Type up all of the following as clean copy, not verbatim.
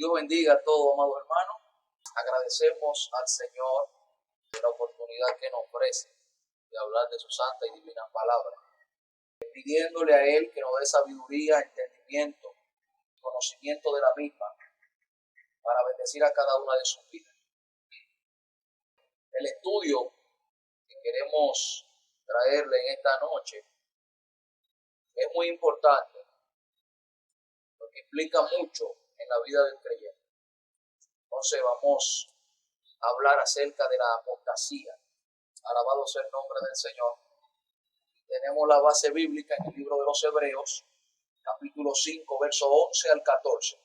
Dios bendiga a todos, amados hermanos. Agradecemos al Señor por la oportunidad que nos ofrece de hablar de su santa y divina palabra, pidiéndole a Él que nos dé sabiduría, entendimiento, conocimiento de la misma, para bendecir a cada una de sus vidas. El estudio que queremos traerle en esta noche es muy importante, porque implica mucho en la vida del creyente. Entonces vamos a hablar acerca de la apostasía. Alabado sea el nombre del Señor. Tenemos la base bíblica en el libro de los Hebreos, capítulo 5, verso 11 al 14.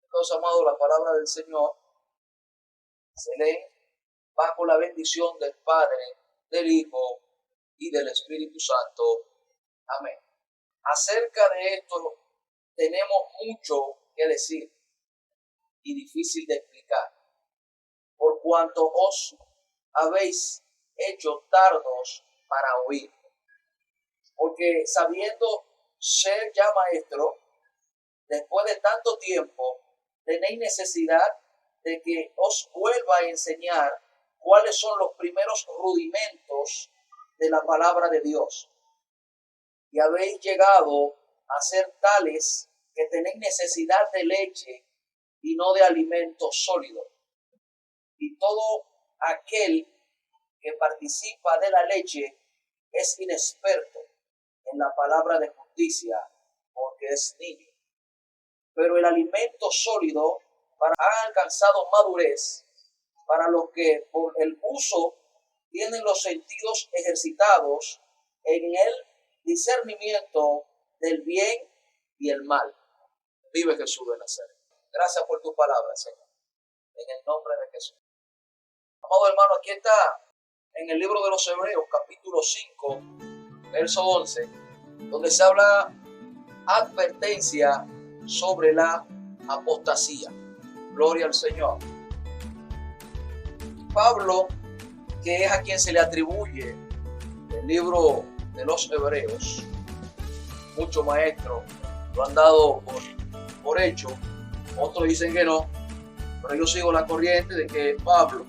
Entonces, amados, la palabra del Señor se lee bajo la bendición del Padre, del Hijo y del Espíritu Santo. Amén. Acerca de esto tenemos mucho que decir y difícil de explicar, por cuanto os habéis hecho tardos para oír. Porque sabiendo ser ya maestro, después de tanto tiempo, tenéis necesidad de que os vuelva a enseñar cuáles son los primeros rudimentos de la palabra de Dios. Y habéis llegado a ser tales que tenéis necesidad de leche y no de alimento sólido. Y todo aquel que participa de la leche es inexperto en la palabra de justicia, porque es niño. Pero el alimento sólido ha alcanzado madurez para los que por el uso tienen los sentidos ejercitados en el discernimiento del bien y el mal. Vive Jesús de Nazaret. Gracias por tu palabra, Señor. En el nombre de Jesús. Amado hermano, aquí está en el libro de los Hebreos, capítulo 5, verso 11, donde se habla advertencia sobre la apostasía. Gloria al Señor. Pablo, que es a quien se le atribuye el libro de los Hebreos, muchos maestros lo han dado por hecho, otros dicen que no, pero yo sigo la corriente de que Pablo,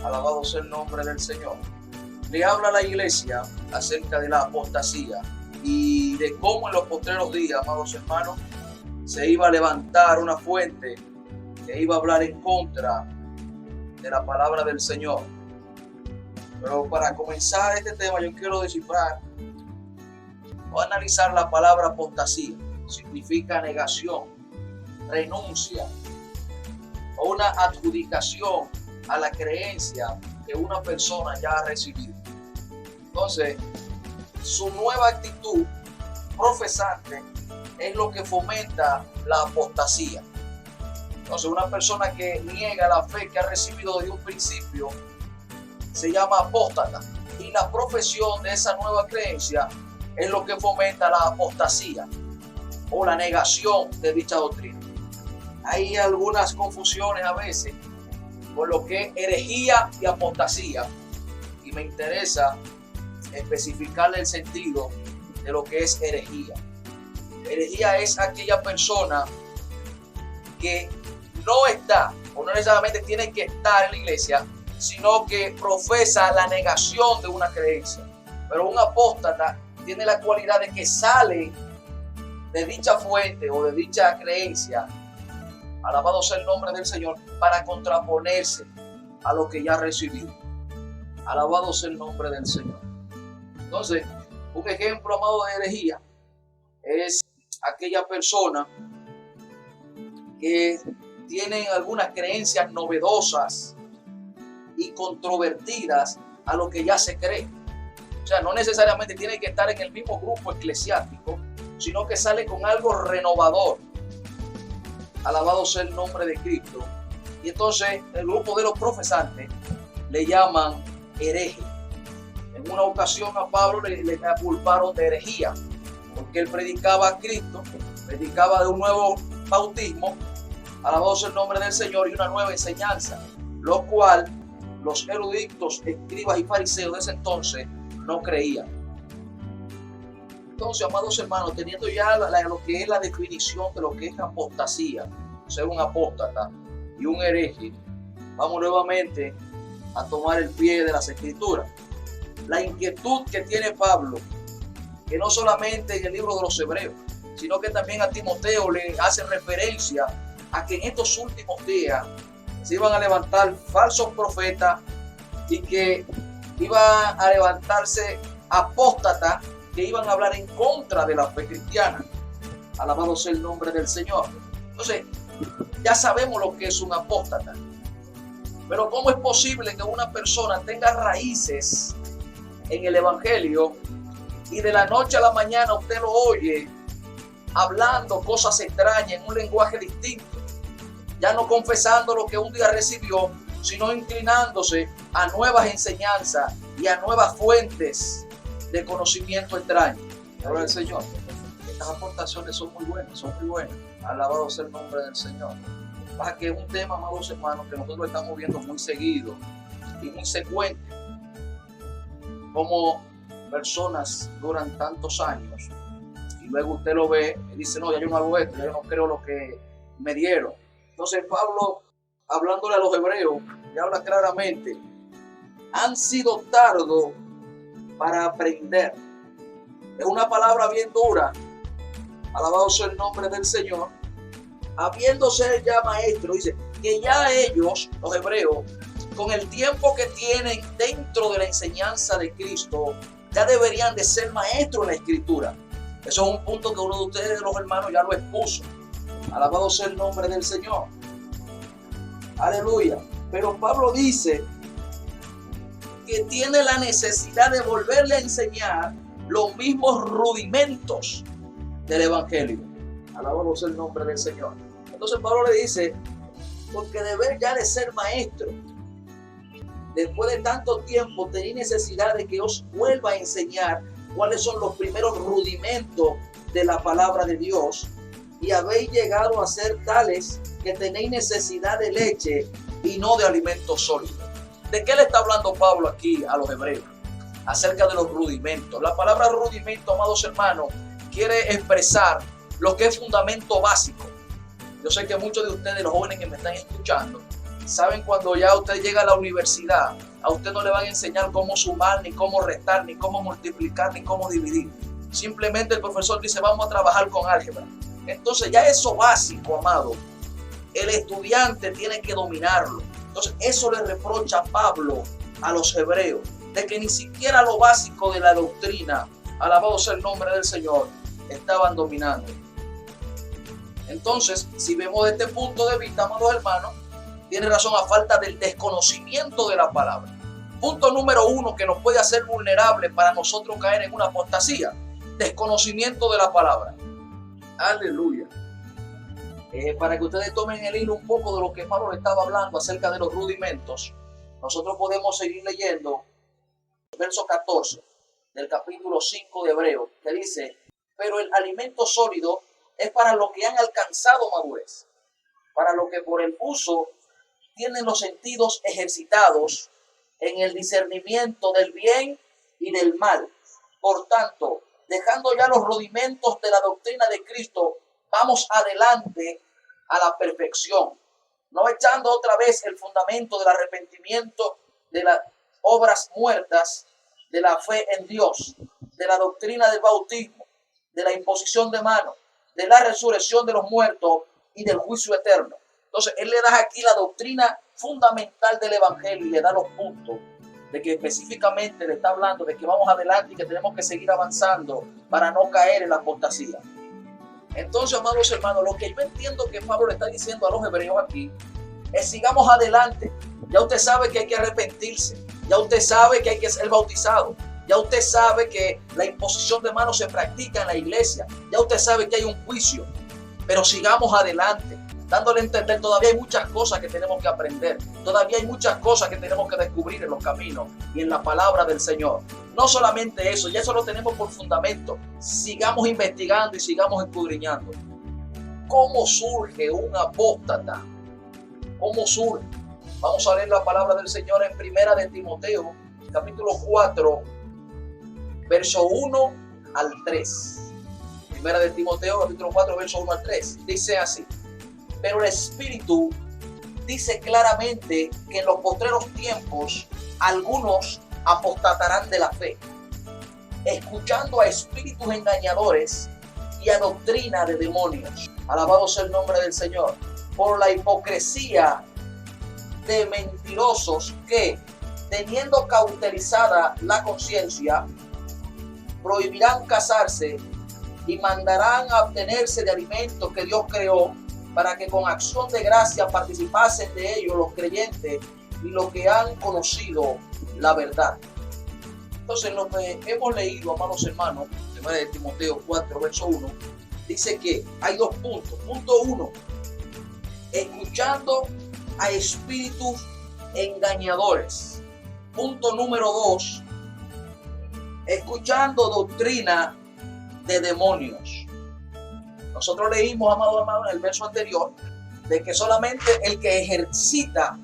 alabado sea el nombre del Señor, le habla a la iglesia acerca de la apostasía y de cómo en los postreros días, amados hermanos, se iba a levantar una fuente que iba a hablar en contra de la palabra del Señor. Pero para comenzar este tema yo quiero descifrar o analizar la palabra apostasía. Significa negación, renuncia o una adjudicación a la creencia que una persona ya ha recibido. Entonces, su nueva actitud profesante es lo que fomenta la apostasía. Entonces, una persona que niega la fe que ha recibido desde un principio se llama apóstata. Y la profesión de esa nueva creencia es lo que fomenta la apostasía o la negación de dicha doctrina. Hay algunas confusiones a veces con lo que es herejía y apostasía, y me interesa especificarle el sentido de lo que es herejía. Herejía es aquella persona que no está, o no necesariamente tiene que estar en la iglesia, sino que profesa la negación de una creencia. Pero un apóstata tiene la cualidad de que sale de dicha fuente o de dicha creencia, alabado sea el nombre del Señor, para contraponerse a lo que ya ha recibido. Alabado sea el nombre del Señor. Entonces, un ejemplo, amado, de herejía es aquella persona que tiene algunas creencias novedosas y controvertidas a lo que ya se cree. O sea, no necesariamente tiene que estar en el mismo grupo eclesiástico, sino que sale con algo renovador. Alabado sea el nombre de Cristo. Y entonces el grupo de los profesantes le llaman hereje. En una ocasión a Pablo le culparon de herejía, porque él predicaba a Cristo, predicaba de un nuevo bautismo, alabado sea el nombre del Señor, y una nueva enseñanza, lo cual los eruditos, escribas y fariseos de ese entonces no creían. Entonces, amados hermanos, teniendo ya lo que es la definición de lo que es apostasía, ser un apóstata y un hereje, vamos nuevamente a tomar el pie de las Escrituras. La inquietud que tiene Pablo, que no solamente en el libro de los Hebreos, sino que también a Timoteo le hace referencia a que en estos últimos días se iban a levantar falsos profetas y que iban a levantarse apóstatas que iban a hablar en contra de la fe cristiana. Alabado sea el nombre del Señor. Entonces, ya sabemos lo que es un apóstata. Pero ¿cómo es posible que una persona tenga raíces en el Evangelio y de la noche a la mañana usted lo oye hablando cosas extrañas en un lenguaje distinto? Ya no confesando lo que un día recibió, sino inclinándose a nuevas enseñanzas y a nuevas fuentes de conocimiento extraño. Gloria al Señor. Estas aportaciones son muy buenas, Alabado sea el nombre del Señor. Para que es un tema, amados hermanos, que nosotros estamos viendo muy seguido y muy secuente. Como personas duran tantos años y luego usted lo ve y dice, no, ya yo no hago esto, ya yo no creo lo que me dieron. Entonces Pablo, hablándole a los hebreos, le habla claramente: han sido tardos para aprender. Es una palabra bien dura. Alabado sea el nombre del Señor. Habiéndose ya maestro, dice que ya ellos, los hebreos, con el tiempo que tienen dentro de la enseñanza de Cristo, ya deberían de ser maestros en la Escritura. Eso es un punto que uno de ustedes, los hermanos, ya lo expuso. Alabado sea el nombre del Señor. Aleluya. Pero Pablo dice que tiene la necesidad de volverle a enseñar los mismos rudimentos del Evangelio. Alabado sea el nombre del Señor. Entonces Pablo le dice, porque deber ya de ser maestro, después de tanto tiempo tenéis necesidad de que os vuelva a enseñar cuáles son los primeros rudimentos de la palabra de Dios, y habéis llegado a ser tales que tenéis necesidad de leche y no de alimento sólido. ¿De qué le está hablando Pablo aquí a los hebreos? Acerca de los rudimentos. La palabra rudimento, amados hermanos, quiere expresar lo que es fundamento básico. Yo sé que muchos de ustedes, los jóvenes que me están escuchando, saben cuando ya usted llega a la universidad, a usted no le van a enseñar cómo sumar, ni cómo restar, ni cómo multiplicar, ni cómo dividir. Simplemente el profesor dice, vamos a trabajar con álgebra. Entonces ya eso básico, amado, el estudiante tiene que dominarlo. Entonces eso le reprocha Pablo a los hebreos, de que ni siquiera lo básico de la doctrina, alabado sea el nombre del Señor, estaban dominando. Entonces, si vemos desde este punto de vista, amados hermanos, tiene razón, a falta del desconocimiento de la palabra. Punto número 1 que nos puede hacer vulnerables para nosotros caer en una apostasía: desconocimiento de la palabra. Aleluya. Para que ustedes tomen el hilo un poco de lo que Pablo estaba hablando acerca de los rudimentos, nosotros podemos seguir leyendo el verso 14 del capítulo 5 de Hebreos, que dice: pero el alimento sólido es para los que han alcanzado madurez, para los que por el uso tienen los sentidos ejercitados en el discernimiento del bien y del mal. Por tanto, dejando ya los rudimentos de la doctrina de Cristo, vamos adelante a la perfección, no echando otra vez el fundamento del arrepentimiento, de las obras muertas, de la fe en Dios, de la doctrina del bautismo, de la imposición de manos, de la resurrección de los muertos y del juicio eterno. Entonces, él le da aquí la doctrina fundamental del Evangelio y le da los puntos de que específicamente le está hablando de que vamos adelante y que tenemos que seguir avanzando para no caer en la apostasía. Entonces, amados hermanos, lo que yo entiendo que Pablo le está diciendo a los hebreos aquí es: sigamos adelante. Ya usted sabe que hay que arrepentirse, ya usted sabe que hay que ser bautizado, ya usted sabe que la imposición de manos se practica en la iglesia, ya usted sabe que hay un juicio, pero sigamos adelante, dándole a entender, todavía hay muchas cosas que tenemos que aprender, todavía hay muchas cosas que tenemos que descubrir en los caminos y en la palabra del Señor. No solamente eso, ya eso lo tenemos por fundamento. Sigamos investigando y sigamos escudriñando. ¿Cómo surge un apóstata? ¿Cómo surge? Vamos a leer la palabra del Señor en Primera de Timoteo, capítulo 4, verso 1 al 3. Primera de Timoteo, capítulo 4, verso 1 al 3. Dice así: Pero el Espíritu dice claramente que en los postreros tiempos algunos apostatarán de la fe, escuchando a espíritus engañadores y a doctrina de demonios. Alabado sea el nombre del Señor. Por la hipocresía de mentirosos que, teniendo cauterizada la conciencia, prohibirán casarse y mandarán a abstenerse de alimentos que Dios creó, para que con acción de gracia participasen de ellos los creyentes y los que han conocido la verdad. Entonces, lo que hemos leído, amados hermanos, de Timoteo 4, verso 1, dice que hay dos puntos. Punto 1, escuchando a espíritus engañadores. Punto número 2, escuchando doctrina de demonios. Nosotros leímos, amados hermanos, en el verso anterior, de que solamente el que ejercita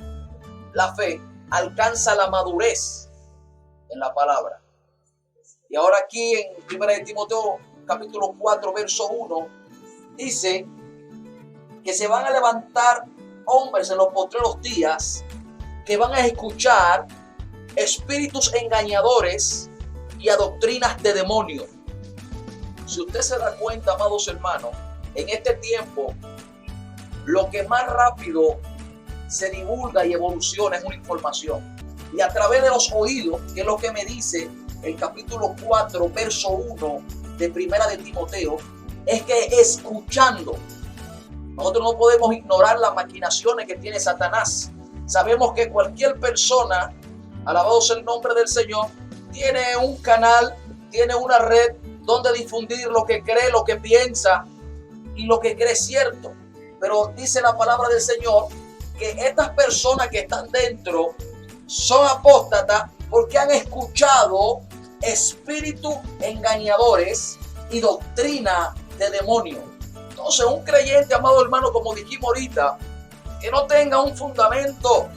la fe alcanza la madurez en la palabra. Y ahora aquí en 1 Timoteo capítulo 4, verso 1, dice que se van a levantar hombres en los postreros días que van a escuchar espíritus engañadores y a doctrinas de demonios. Si usted se da cuenta, amados hermanos, en este tiempo lo que más rápido se divulga y evoluciona es una información. Y a través de los oídos, que es lo que me dice el capítulo 4, verso 1 de Primera de Timoteo, es que escuchando, nosotros no podemos ignorar las maquinaciones que tiene Satanás. Sabemos que cualquier persona, alabado sea el nombre del Señor, tiene un canal, tiene una red donde difundir lo que cree, lo que piensa y lo que cree cierto. Pero dice la palabra del Señor que estas personas que están dentro son apóstatas porque han escuchado espíritus engañadores y doctrina de demonios. Entonces, un creyente, amado hermano, como dijimos ahorita, que no tenga un fundamento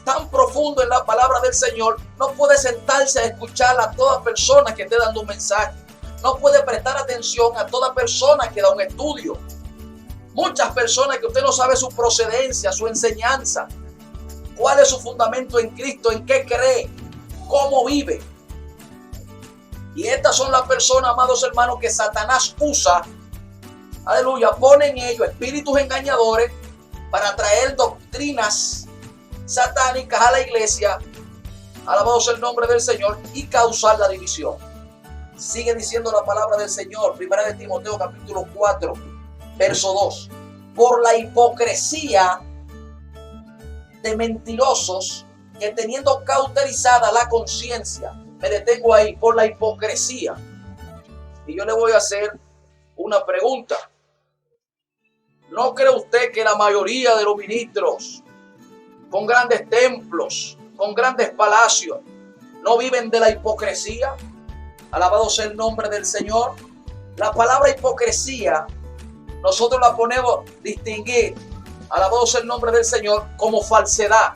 tan profundo en la palabra del Señor, no puede sentarse a escuchar a toda persona que esté dando un mensaje. No puede prestar atención a toda persona que da un estudio. Muchas personas que usted no sabe su procedencia, su enseñanza, cuál es su fundamento en Cristo, en qué cree, cómo vive. Y estas son las personas, amados hermanos, que Satanás usa, aleluya, pone en ellos espíritus engañadores para traer doctrinas satánicas a la iglesia, alabado sea el nombre del Señor, y causar la división. Sigue diciendo la palabra del Señor, Primera de Timoteo capítulo 4, verso 2. Por la hipocresía de mentirosos que, teniendo cauterizada la conciencia, me detengo ahí, por la hipocresía. Y yo le voy a hacer una pregunta. ¿No cree usted que la mayoría de los ministros con grandes templos, con grandes palacios, no viven de la hipocresía? Alabado sea el nombre del Señor. La palabra hipocresía nosotros la ponemos distinguir, alabado sea el nombre del Señor, como falsedad.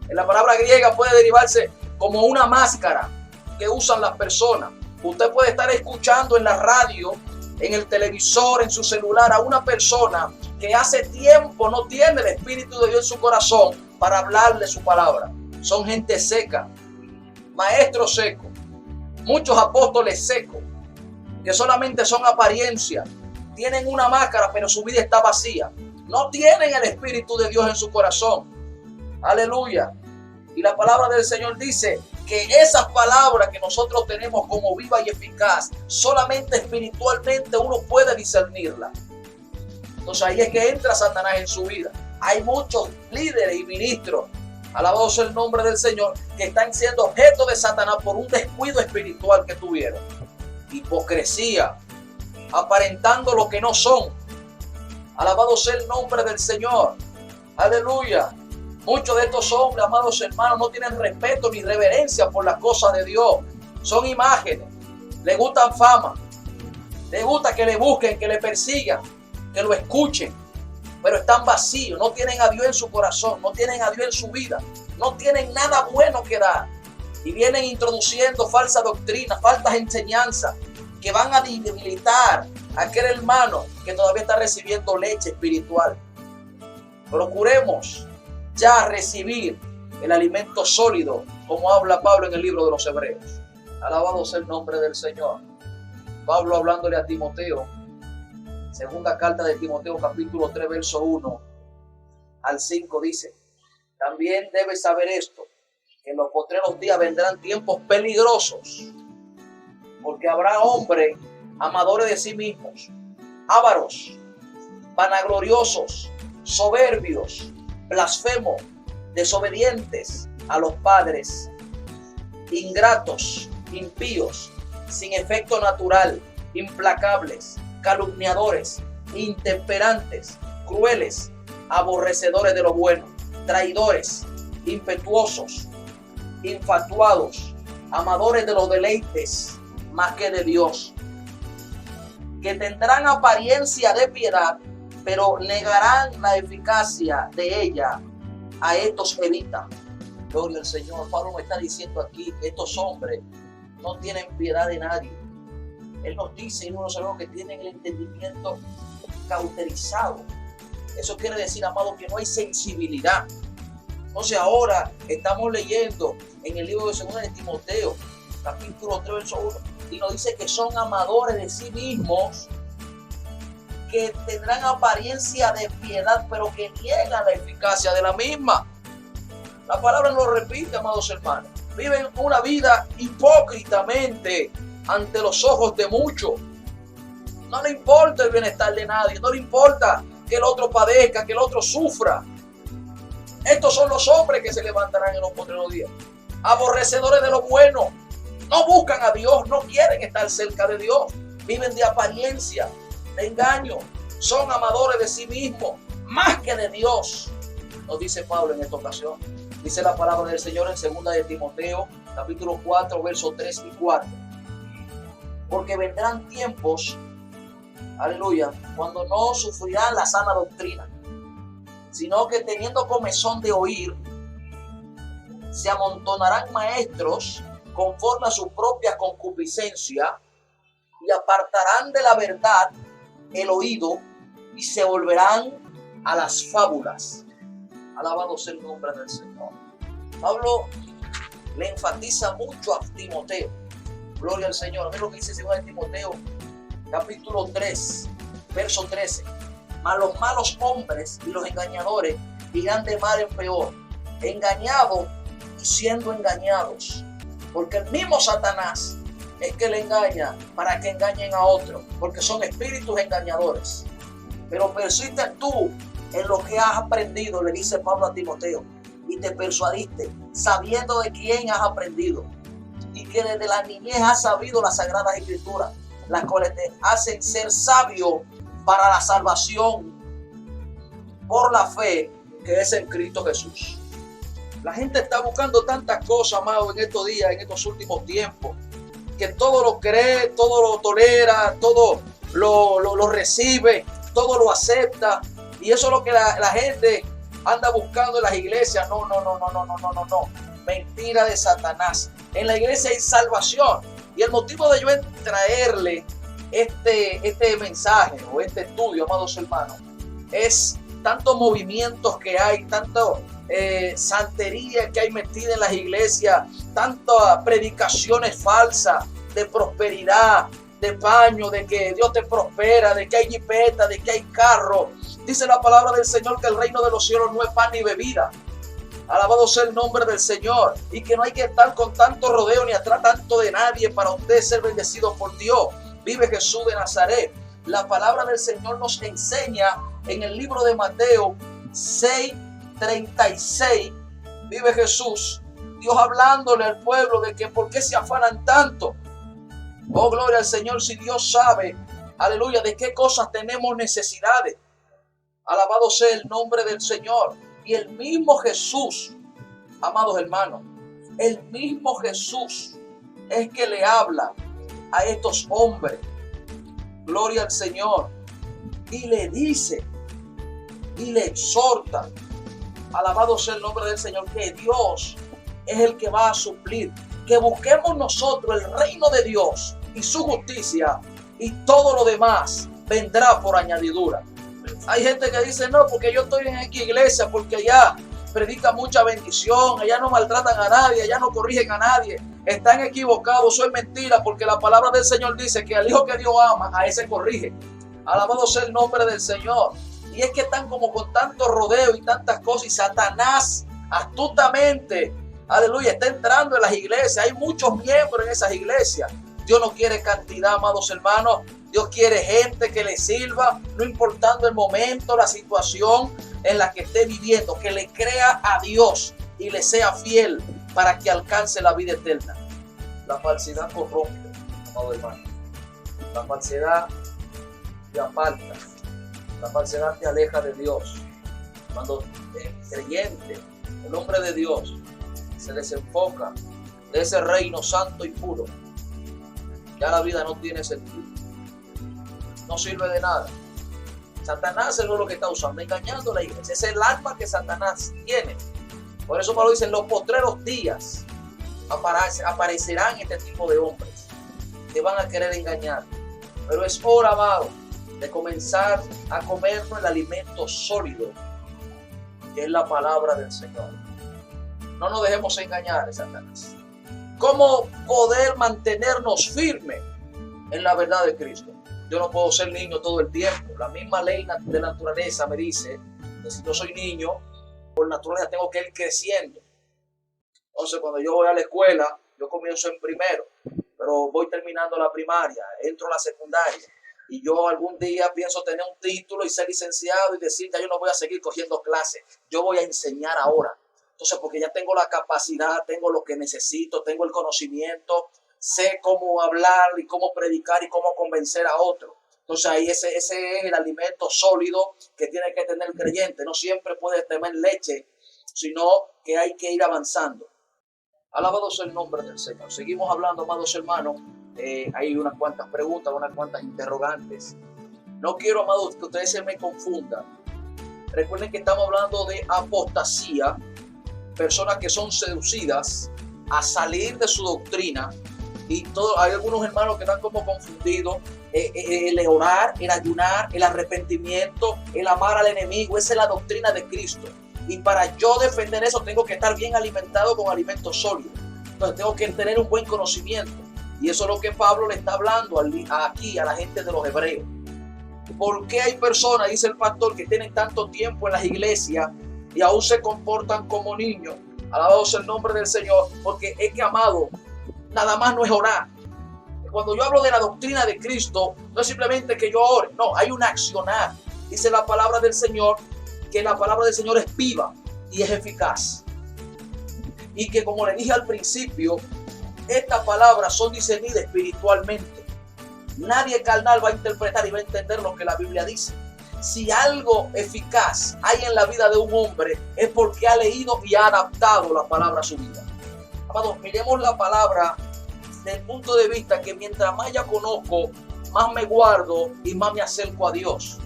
En la palabra griega puede derivarse como una máscara que usan las personas. Usted puede estar escuchando en la radio, en el televisor, en su celular a una persona que hace tiempo no tiene el Espíritu de Dios en su corazón para hablarle su palabra. Son gente seca, maestros secos, muchos apóstoles secos, que solamente son apariencia. Tienen una máscara, pero su vida está vacía. No tienen el Espíritu de Dios en su corazón. Aleluya. Y la palabra del Señor dice que esas palabras que nosotros tenemos como viva y eficaz, solamente espiritualmente uno puede discernirla. Entonces ahí es que entra Satanás en su vida. Hay muchos líderes y ministros, alabado sea el nombre del Señor, que están siendo objeto de Satanás por un descuido espiritual que tuvieron. Hipocresía, aparentando lo que no son. Alabado sea el nombre del Señor. Aleluya. Muchos de estos hombres, amados hermanos, no tienen respeto ni reverencia por las cosas de Dios. Son imágenes. Les gustan fama. Les gusta que le busquen, que le persigan, que lo escuchen. Pero están vacíos. No tienen a Dios en su corazón. No tienen a Dios en su vida. No tienen nada bueno que dar. Y vienen introduciendo falsa doctrina, falsas enseñanzas que van a debilitar a aquel hermano que todavía está recibiendo leche espiritual. Procuremos ya recibir el alimento sólido, como habla Pablo en el libro de los Hebreos. Alabado sea el nombre del Señor. Pablo hablándole a Timoteo, segunda carta de Timoteo, capítulo 3, verso 1 al 5, dice: también debes saber esto, que en los postreros días vendrán tiempos peligrosos, porque habrá hombres amadores de sí mismos, ávaros, vanagloriosos, soberbios, blasfemos, desobedientes a los padres, ingratos, impíos, sin efecto natural, implacables, calumniadores, intemperantes, crueles, aborrecedores de lo bueno, traidores, impetuosos, infatuados, amadores de los deleites más que de Dios, que tendrán apariencia de piedad, pero negarán la eficacia de ella. A estos evita. Gloria al Señor. Pablo me está diciendo aquí que estos hombres no tienen piedad de nadie. Él nos dice, y uno sabe que tienen el entendimiento cauterizado. Eso quiere decir, amado, que no hay sensibilidad. Entonces ahora estamos leyendo en el libro de 2 de Timoteo, capítulo 3, verso 1, y nos dice que son amadores de sí mismos, que tendrán apariencia de piedad, pero que niegan la eficacia de la misma. La palabra nos lo repite, amados hermanos. Viven una vida hipócritamente ante los ojos de muchos. No le importa el bienestar de nadie, no le importa que el otro padezca, que el otro sufra. Estos son los hombres que se levantarán en los postreros días, aborrecedores de lo bueno. No buscan a Dios, no quieren estar cerca de Dios. Viven de apariencia, de engaño, son amadores de sí mismos, más que de Dios, nos dice Pablo en esta ocasión. Dice la palabra del Señor en 2 de Timoteo, capítulo 4, versos 3 y 4. Porque vendrán tiempos, aleluya, cuando no sufrirán la sana doctrina, sino que teniendo comezón de oír, se amontonarán maestros conforme a su propia concupiscencia y apartarán de la verdad el oído y se volverán a las fábulas. Alabado sea el nombre del Señor. Pablo le enfatiza mucho a Timoteo. Gloria al Señor. Mira lo que dice 2 de Timoteo, capítulo 3, verso 13. Mas los malos hombres y los engañadores irán de mal en peor, engañados y siendo engañados. Porque el mismo Satanás es que le engaña para que engañen a otros, porque son espíritus engañadores. Pero persiste tú en lo que has aprendido, le dice Pablo a Timoteo, y te persuadiste, sabiendo de quién has aprendido, y que desde la niñez has sabido las sagradas escrituras, las cuales te hacen ser sabio para la salvación por la fe que es en Cristo Jesús. La gente está buscando tantas cosas, amado, en estos días, en estos últimos tiempos, que todo lo cree, todo lo tolera, todo lo recibe, todo lo acepta. Y eso es lo que la gente anda buscando en las iglesias. No. Mentira de Satanás. En la iglesia hay salvación. Y el motivo de yo traerle este mensaje o este estudio, amados hermanos, es tantos movimientos que hay, tanto santería que hay metida en las iglesias, tantas predicaciones falsas de prosperidad, de paño, de que Dios te prospera, de que hay jipeta, de que hay carro. Dice la palabra del Señor que el reino de los cielos no es pan ni bebida. Alabado sea el nombre del Señor. Y que no hay que estar con tanto rodeo ni atrás tanto de nadie para usted ser bendecido por Dios. Vive Jesús de Nazaret. La palabra del Señor nos enseña en el libro de Mateo 6:36. Vive Jesús. Dios hablándole al pueblo de que por qué se afanan tanto. Oh, gloria al Señor, si Dios sabe, aleluya, de qué cosas tenemos necesidades. Alabado sea el nombre del Señor. Y el mismo Jesús, amados hermanos, el mismo Jesús es que le habla a estos hombres. Gloria al Señor. Y le dice, y le exhorta, alabado sea el nombre del Señor, que Dios es el que va a suplir. Que busquemos nosotros el reino de Dios y su justicia, y todo lo demás vendrá por añadidura. Hay gente que dice, no, porque yo estoy en esta iglesia, porque allá predica mucha bendición, allá no maltratan a nadie, allá no corrigen a nadie. Están equivocados, eso es mentira, porque la palabra del Señor dice que al hijo que Dios ama, a ese corrige. Alabado sea el nombre del Señor. Y es que están como con tanto rodeo y tantas cosas, y Satanás astutamente, aleluya, está entrando en las iglesias. Hay muchos miembros en esas iglesias. Dios no quiere cantidad, amados hermanos. Dios quiere gente que le sirva, no importando el momento, la situación en la que esté viviendo, que le crea a Dios y le sea fiel para que alcance la vida eterna. La falsedad corrompe, amado hermano. La falsedad te aparta. La falsedad te aleja de Dios. Cuando el creyente, el hombre de Dios, se desenfoca de ese reino santo y puro, ya la vida no tiene sentido. No sirve de nada. Satanás es lo que está usando, engañando a la iglesia. Es el arma que Satanás tiene. Por eso Pablo dice, en los postreros días aparecerán este tipo de hombres que van a querer engañar. Pero es hora, amado, de comenzar a comernos el alimento sólido, que es la palabra del Señor. No nos dejemos engañar de Satanás. ¿Cómo poder mantenernos firmes en la verdad de Cristo? Yo no puedo ser niño todo el tiempo. La misma ley de la naturaleza me dice que si yo soy niño, por naturaleza tengo que ir creciendo. Entonces, cuando yo voy a la escuela, yo comienzo en primero, pero voy terminando la primaria, entro a la secundaria, y yo algún día pienso tener un título y ser licenciado y decir, ya yo no voy a seguir cogiendo clases, yo voy a enseñar ahora. Entonces, porque ya tengo la capacidad, tengo lo que necesito, tengo el conocimiento, sé cómo hablar y cómo predicar y cómo convencer a otros. Entonces ahí ese es el alimento sólido que tiene que tener el creyente. No siempre puede tener leche, sino que hay que ir avanzando. Alabado sea el nombre del Señor. Seguimos hablando, amados hermanos. Hay unas cuantas preguntas, unas cuantas interrogantes. No quiero, amados, que ustedes se me confundan. Recuerden que estamos hablando de apostasía, personas que son seducidas a salir de su doctrina. Y hay algunos hermanos que están como confundidos. El orar, el ayunar, el arrepentimiento, el amar al enemigo, esa es la doctrina de Cristo. Y para yo defender eso tengo que estar bien alimentado con alimentos sólidos. Entonces tengo que tener un buen conocimiento. Y eso es lo que Pablo le está hablando aquí a la gente de los hebreos. ¿Por qué hay personas, dice el pastor, que tienen tanto tiempo en las iglesias y aún se comportan como niños? Alabado sea el nombre del Señor. Porque es que, amado, nada más no es orar. Cuando yo hablo de la doctrina de Cristo, no es simplemente que yo ore, no, hay un accionar. Dice la palabra del Señor, que la palabra del Señor es viva y es eficaz. Y que, como le dije al principio, estas palabras son discernidas espiritualmente. Nadie carnal va a interpretar y va a entender lo que la Biblia dice. Si algo eficaz hay en la vida de un hombre, es porque ha leído y ha adaptado la palabra a su vida. Amados, miremos la palabra desde el punto de vista que mientras más ya conozco, más me guardo y más me acerco a Dios.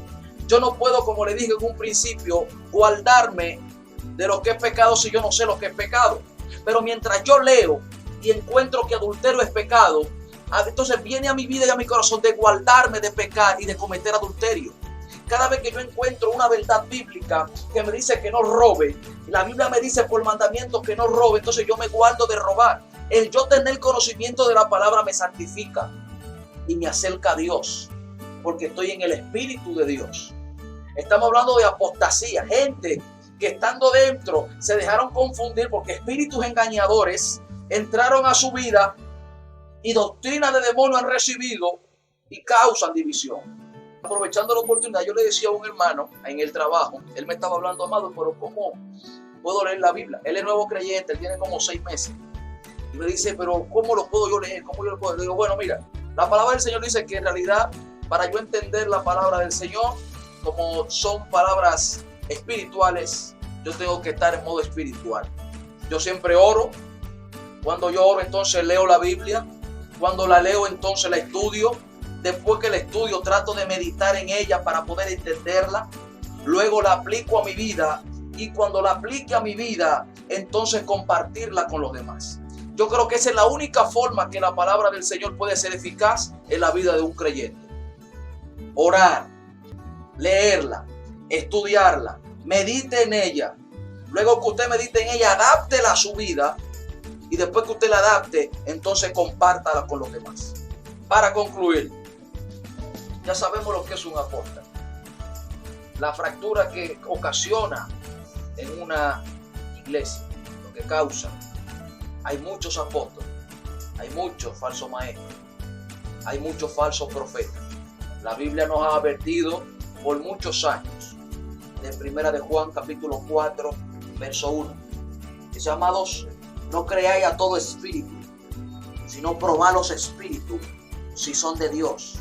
Yo no puedo, como le dije en un principio, guardarme de lo que es pecado si yo no sé lo que es pecado. Pero mientras yo leo y encuentro que adulterio es pecado, entonces viene a mi vida y a mi corazón de guardarme de pecar y de cometer adulterio. Cada vez que yo encuentro una verdad bíblica que me dice que no robe, la Biblia me dice por mandamiento que no robe, entonces yo me guardo de robar. El yo tener conocimiento de la palabra me santifica y me acerca a Dios, porque estoy en el Espíritu de Dios. Estamos hablando de apostasía, gente que estando dentro se dejaron confundir porque espíritus engañadores entraron a su vida y doctrinas de demonios han recibido y causan división. Aprovechando la oportunidad, yo le decía a un hermano en el trabajo, él me estaba hablando, amado, pero ¿cómo puedo leer la Biblia? Él es nuevo creyente, él tiene como 6 meses. Y me dice, pero ¿cómo lo puedo yo leer? ¿Cómo yo lo puedo leer? Le digo, bueno, mira, la palabra del Señor dice que en realidad, para yo entender la palabra del Señor, como son palabras espirituales, yo tengo que estar en modo espiritual. Yo siempre oro. Cuando yo oro, entonces leo la Biblia. Cuando la leo, entonces la estudio. Después que la estudio, trato de meditar en ella para poder entenderla. Luego la aplico a mi vida. Y cuando la aplique a mi vida, entonces compartirla con los demás. Yo creo que esa es la única forma que la palabra del Señor puede ser eficaz en la vida de un creyente. Orar, leerla, estudiarla, medite en ella. Luego que usted medite en ella, adáptela a su vida. Y después que usted la adapte, entonces compártala con los demás. Para concluir, ya sabemos lo que es un apóstol. La fractura que ocasiona en una iglesia, lo que causa. Hay muchos apóstoles, hay muchos falsos maestros, hay muchos falsos profetas. La Biblia nos ha advertido por muchos años. De Primera de Juan, capítulo 4, verso 1. Dice, amados, no creáis a todo espíritu, sino probad los espíritus, si son de Dios.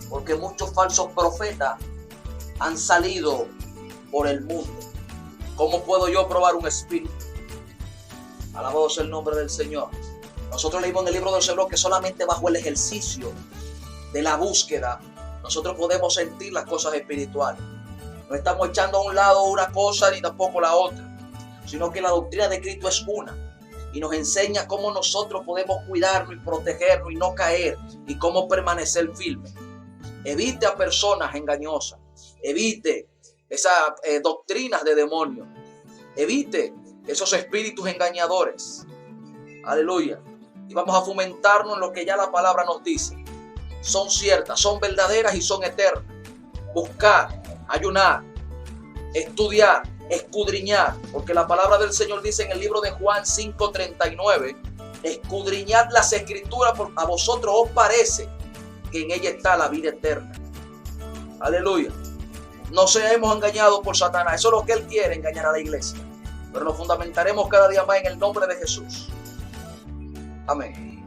Porque muchos falsos profetas han salido por el mundo. ¿Cómo puedo yo probar un espíritu? Alabado sea el nombre del Señor. Nosotros leímos en el libro de Ezequiel que solamente bajo el ejercicio de la búsqueda nosotros podemos sentir las cosas espirituales. No estamos echando a un lado una cosa ni tampoco la otra, sino que la doctrina de Cristo es una y nos enseña cómo nosotros podemos cuidarnos y protegernos y no caer y cómo permanecer firmes. Evite a personas engañosas, evite esas doctrinas de demonios, evite esos espíritus engañadores. Aleluya. Y vamos a fomentarnos en lo que ya la palabra nos dice. Son ciertas, son verdaderas y son eternas. Buscar, ayunar, estudiar, escudriñar. Porque la palabra del Señor dice en el libro de Juan 5:39, escudriñad las escrituras, porque a vosotros os parece que en ella está la vida eterna. Aleluya. No seamos engañados por Satanás. Eso es lo que él quiere, engañar a la iglesia. Pero nos fundamentaremos cada día más en el nombre de Jesús. Amén.